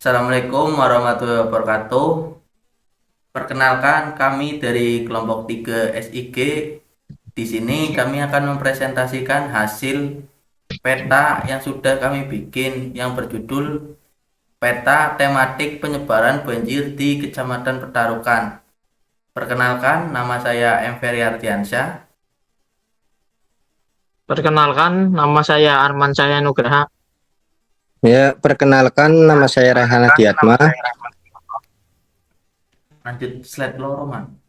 Assalamualaikum warahmatullahi wabarakatuh. Perkenalkan, kami dari kelompok 3 SIG. Di sini kami akan mempresentasikan hasil peta yang sudah kami bikin yang berjudul Peta Tematik Penyebaran Banjir di Kecamatan Petarukan. Perkenalkan, nama saya M. Ferry Ardiansyah. Perkenalkan, nama saya Arman Cahya Nugraha. Ya, perkenalkan nama saya Rehana Diatma. Lanjut slide loro, Man.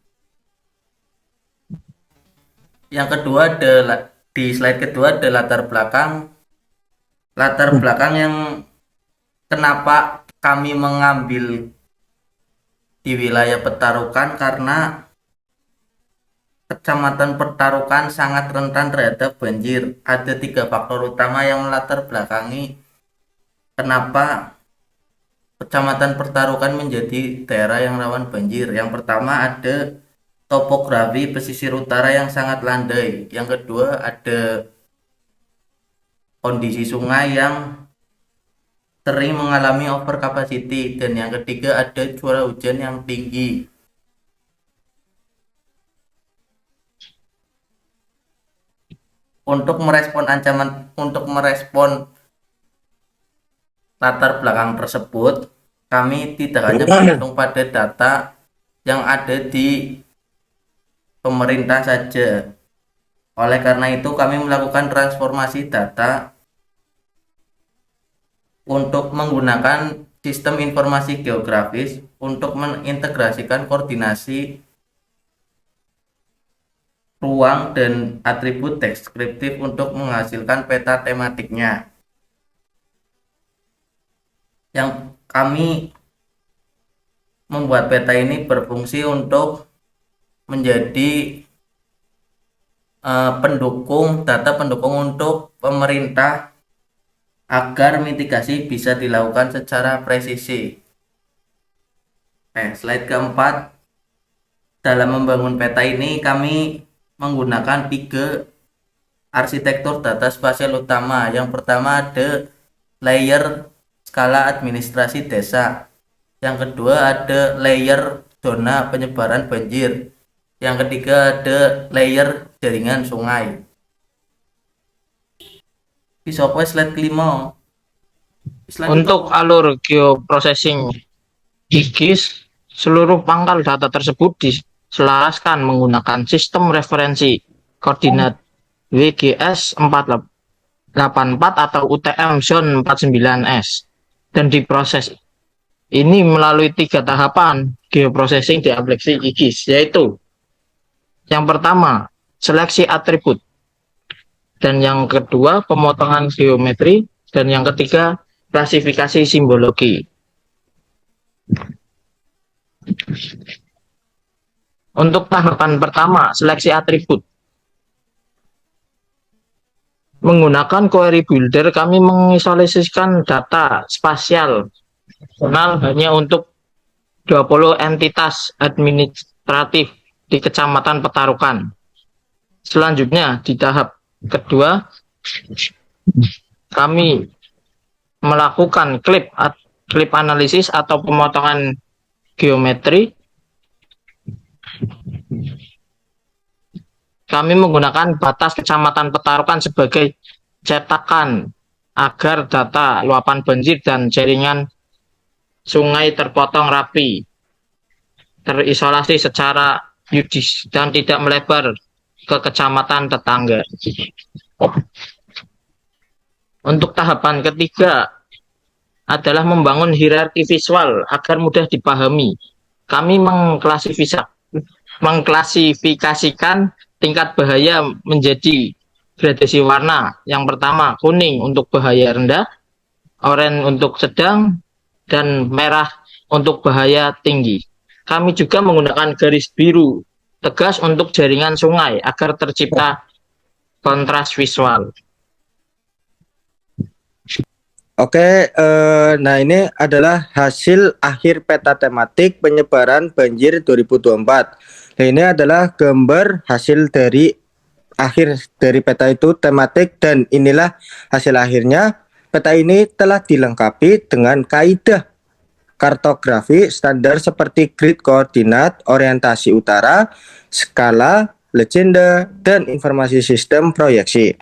Yang kedua di slide kedua ada latar belakang yang kenapa kami mengambil di wilayah Petarukan, karena Kecamatan Petarukan sangat rentan terhadap banjir. Ada 3 faktor utama yang melatar belakangi kenapa Kecamatan Petarukan menjadi daerah yang rawan banjir. Yang pertama ada topografi pesisir utara yang sangat landai. Yang kedua ada kondisi sungai yang sering mengalami over capacity, dan yang ketiga ada curah hujan yang tinggi. Untuk merespon latar belakang tersebut, kami tidak hanya bergantung pada data yang ada di pemerintah saja. Oleh karena itu, kami melakukan transformasi data untuk menggunakan sistem informasi geografis untuk mengintegrasikan koordinasi ruang dan atribut deskriptif untuk menghasilkan peta tematiknya. Yang kami membuat peta ini berfungsi untuk menjadi data pendukung untuk pemerintah agar mitigasi bisa dilakukan secara presisi. Slide keempat. Dalam membangun peta ini kami menggunakan 3 arsitektur data spasial utama. Yang pertama ada layer skala administrasi desa. Yang kedua ada layer zona penyebaran banjir. Yang ketiga ada layer jaringan sungai. Bisa slide kelima. Untuk alur geoprocessing IGIS, seluruh pangkal data tersebut diselaraskan menggunakan sistem referensi koordinat WGS 484 atau UTM Zone 49S, dan diproses ini melalui 3 tahapan geoprocessing di aplikasi IGIS, yaitu yang pertama seleksi atribut, dan yang kedua pemotongan geometri, dan yang ketiga klasifikasi simbologi. Untuk tahapan pertama, seleksi atribut. Menggunakan query builder, kami mengisolasikan data spasial hanya untuk 20 entitas administratif di Kecamatan Petarukan. Selanjutnya, di tahap kedua, kami melakukan clip analisis atau pemotongan geometri. Kami menggunakan batas Kecamatan Petarukan sebagai cetakan agar data luapan banjir dan jaringan sungai terpotong rapi, terisolasi secara yudis, dan tidak melebar ke kecamatan tetangga. Untuk tahapan ketiga adalah membangun hierarki visual agar mudah dipahami. Kami mengklasifikasikan tingkat bahaya menjadi gradasi warna. Yang pertama kuning untuk bahaya rendah, oranye untuk sedang, dan merah untuk bahaya tinggi. Kami juga menggunakan garis biru tegas untuk jaringan sungai agar tercipta kontras visual. Oke, nah ini adalah hasil akhir peta tematik penyebaran banjir 2024. Nah, ini adalah gambar hasil dari akhir dari peta itu tematik, dan inilah hasil akhirnya. Peta ini telah dilengkapi dengan kaidah kartografi standar seperti grid koordinat, orientasi utara, skala, legenda, dan informasi sistem proyeksi.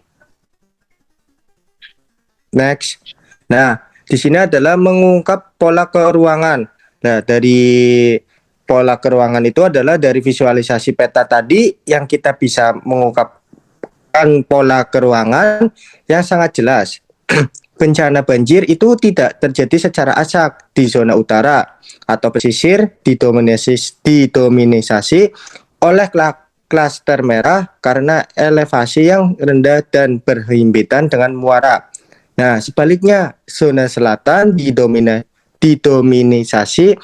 Next. Nah, di sini adalah mengungkap pola keruangan. Nah, dari pola keruangan itu adalah dari visualisasi peta tadi yang kita bisa mengungkapkan pola keruangan yang sangat jelas. Bencana banjir itu tidak terjadi secara acak di zona utara atau pesisir didominasi oleh klaster merah karena elevasi yang rendah dan berhimpitan dengan muara. Nah, sebaliknya zona selatan didominasi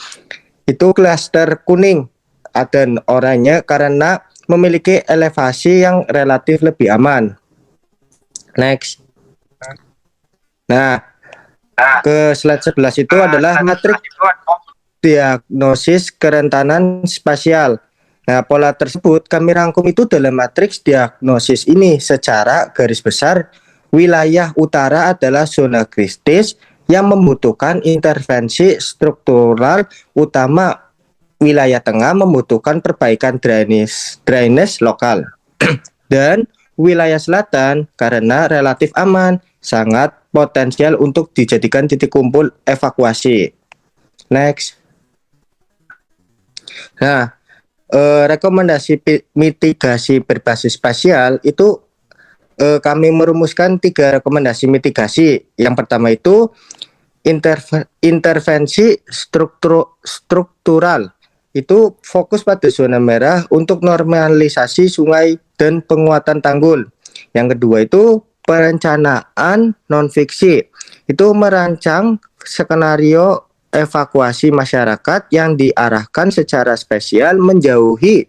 itu klaster kuning dan oranye karena memiliki elevasi yang relatif lebih aman. Next. Nah, ke slide 11 itu adalah matriks diagnosis kerentanan spasial. Nah, pola tersebut kami rangkum itu dalam matriks diagnosis ini secara garis besar. Wilayah utara adalah zona kritis yang membutuhkan intervensi struktural utama. Wilayah tengah membutuhkan perbaikan drainase lokal. Dan wilayah selatan karena relatif aman, sangat potensial untuk dijadikan titik kumpul evakuasi. Next. Nah, rekomendasi mitigasi berbasis spasial itu kami merumuskan 3 rekomendasi mitigasi. Yang pertama itu intervensi struktural. Itu fokus pada zona merah untuk normalisasi sungai dan penguatan tanggul. Yang kedua itu perencanaan non-fiksi. Itu merancang skenario evakuasi masyarakat yang diarahkan secara spesial menjauhi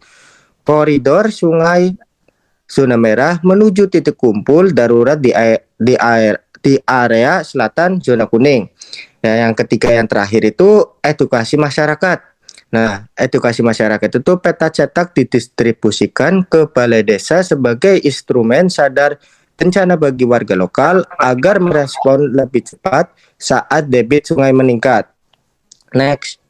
koridor sungai zona merah menuju titik kumpul darurat di area selatan zona kuning. Nah, yang ketiga yang terakhir itu edukasi masyarakat. Nah, edukasi masyarakat itu peta cetak didistribusikan ke balai desa sebagai instrumen sadar bencana bagi warga lokal agar merespon lebih cepat saat debit sungai meningkat. Next.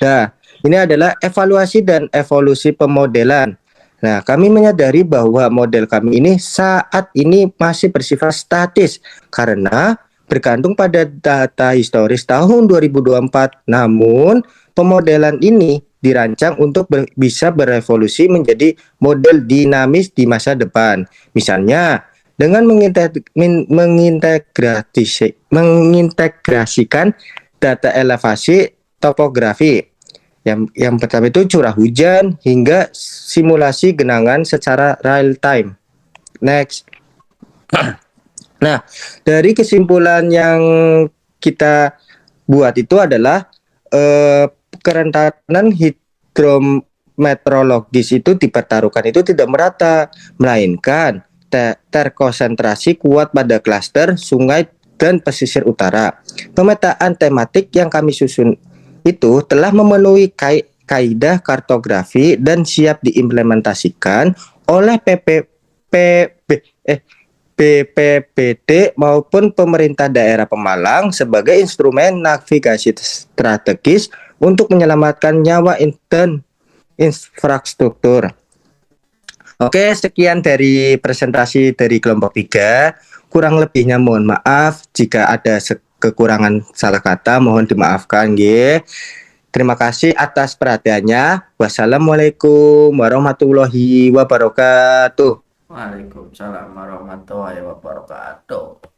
Nah, ini adalah evaluasi dan evolusi pemodelan. Nah, kami menyadari bahwa model kami ini saat ini masih bersifat statis karena bergantung pada data historis tahun 2024. Namun, pemodelan ini dirancang untuk bisa berevolusi menjadi model dinamis di masa depan. Misalnya, dengan mengintegrasikan data elevasi topografi. Yang pertama itu curah hujan hingga simulasi genangan secara real time. Next. Nah, dari kesimpulan yang kita buat itu adalah kerentanan hidrometeorologis itu dipertaruhkan itu tidak merata, melainkan terkonsentrasi kuat pada klaster sungai dan pesisir utara. Pemetaan tematik yang kami susun itu telah memenuhi kaidah kartografi dan siap diimplementasikan oleh BPBD maupun pemerintah daerah Pemalang sebagai instrumen navigasi strategis untuk menyelamatkan nyawa dan infrastruktur. Oke, sekian dari presentasi dari kelompok 3. Kurang lebihnya mohon maaf jika ada kekurangan salah kata, mohon dimaafkan nggih. Terima kasih atas perhatiannya. Wassalamualaikum warahmatullahi wabarakatuh. Waalaikumsalam warahmatullahi wabarakatuh.